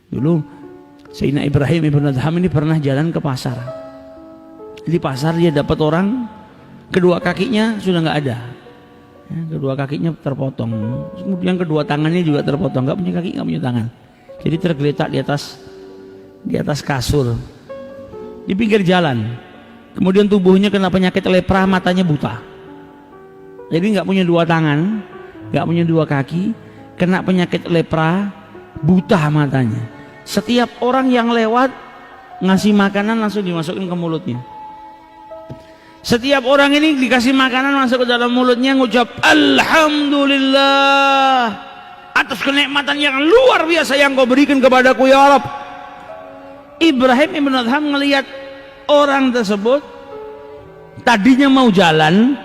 Dulu Sayyidina Ibrahim ibn Adham ini pernah jalan ke pasar. Di pasar dia dapat orang, kedua kakinya sudah nggak ada, ya, kedua kakinya terpotong, kemudian kedua tangannya juga terpotong, nggak punya kaki, nggak punya tangan. Jadi tergeletak di atas kasur di pinggir jalan. Kemudian tubuhnya kena penyakit lepra, matanya buta. Jadi nggak punya dua tangan, nggak punya dua kaki, kena penyakit lepra, buta matanya. Setiap orang yang lewat ngasih makanan langsung dimasukin ke mulutnya. Setiap orang ini dikasih makanan masuk ke dalam mulutnya, ngucap Alhamdulillah atas kenikmatan yang luar biasa yang kau berikan kepadaku ya Rabb. Ibrahim ibn Adham ngelihat orang tersebut tadinya mau jalan,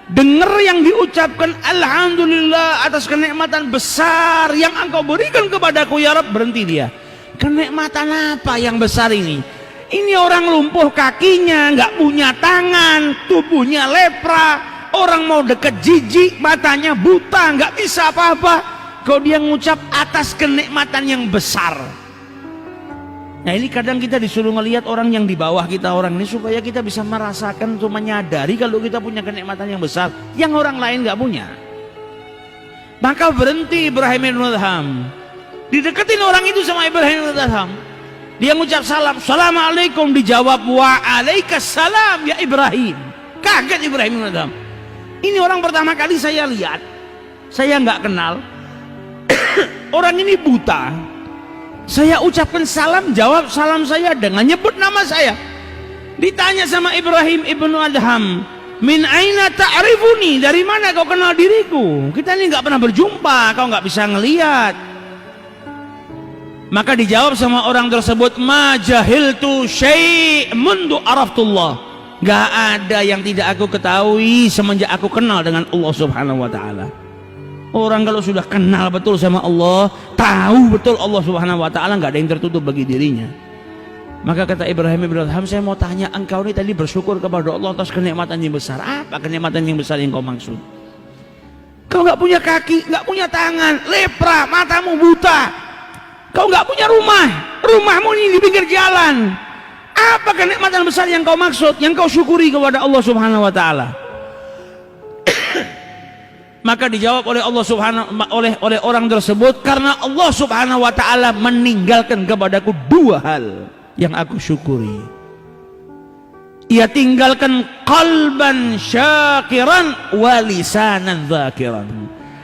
dengar yang diucapkan Alhamdulillah atas kenikmatan besar yang engkau berikan kepadaku ya Rabb, berhenti dia. Kenikmatan apa yang besar ini? Ini orang lumpuh kakinya, nggak punya tangan, tubuhnya lepra, orang mau deket jijik, matanya buta, nggak bisa apa-apa. Kau dia ngucap atas kenikmatan yang besar. Nah ini kadang kita disuruh ngelihat orang yang di bawah kita, orang ini, supaya kita bisa merasakan untuk menyadari kalau kita punya kenikmatan yang besar yang orang lain nggak punya. Maka berhenti Ibrahim bin Adham, dideketin orang itu sama Ibrahim bin Adham. Dia ngucap salam, Assalamualaikum, dijawab Waalaikumsalam ya Ibrahim. Kaget Ibrahim bin Adham. Ini orang pertama kali saya lihat, saya nggak kenal. Orang ini buta. Saya ucapkan salam, jawab salam saya dengan nyebut nama saya. Ditanya sama Ibrahim ibnu Adham, min aina ta'rifuni, dari mana kau kenal diriku? Kita ini nggak pernah berjumpa, kau nggak bisa ngelihat. Maka dijawab sama orang tersebut, ma jahiltu syai' mundu araftullah. Gak ada yang tidak aku ketahui semenjak aku kenal dengan Allah Subhanahu wa taala. Orang kalau sudah kenal betul sama Allah, tahu betul Allah Subhanahu wa taala, nggak ada yang tertutup bagi dirinya. Maka kata Ibrahim bin Adham, saya mau tanya, engkau ini tadi bersyukur kepada Allah atas kenikmatan yang besar. Apa kenikmatan yang besar yang kau maksud? Kau nggak punya kaki, nggak punya tangan, lepra, matamu buta. Kau nggak punya rumah, rumahmu ini di pinggir jalan. Apa kenikmatan besar yang kau maksud, yang kau syukuri kepada Allah Subhanahu wa taala? Maka dijawab oleh Allah Subhanahu oleh orang tersebut, karena Allah Subhanahu wa taala meninggalkan kepadaku dua hal yang aku syukuri. Ia tinggalkan qalban syakiran wa lisanan dzakiran.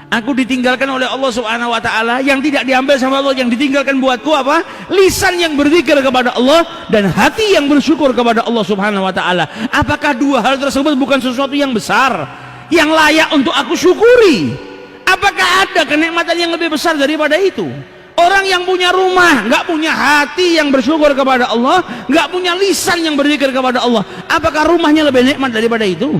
Aku ditinggalkan oleh Allah Subhanahu wa taala, yang tidak diambil sama Allah, yang ditinggalkan buatku apa? Lisan yang berzikir kepada Allah dan hati yang bersyukur kepada Allah Subhanahu wa taala. Apakah dua hal tersebut bukan sesuatu yang besar, yang layak untuk aku syukuri? Apakah ada kenikmatan yang lebih besar daripada itu? Orang yang punya rumah, nggak punya hati yang bersyukur kepada Allah, nggak punya lisan yang berzikir kepada Allah, apakah rumahnya lebih nikmat daripada itu?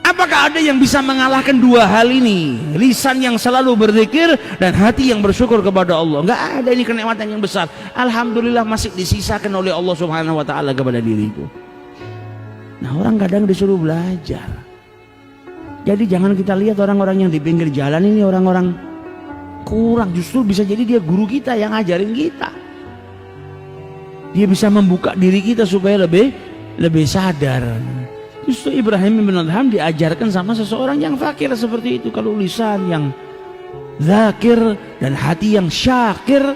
Apakah ada yang bisa mengalahkan dua hal ini? Lisan yang selalu berzikir dan hati yang bersyukur kepada Allah. Nggak ada, ini kenikmatan yang besar. Alhamdulillah masih disisakan oleh Allah Subhanahu wa taala kepada diriku. Nah, orang kadang disuruh belajar. Jadi jangan kita lihat orang-orang yang di pinggir jalan ini orang-orang kurang, justru bisa jadi dia guru kita yang ngajarin kita. Dia bisa membuka diri kita supaya lebih sadar. Justru Ibrahim bin Adham diajarkan sama seseorang yang fakir seperti itu. Kalau lisan yang zakir dan hati yang syakir,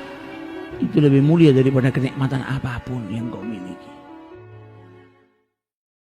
itu lebih mulia daripada kenikmatan apapun yang kau miliki.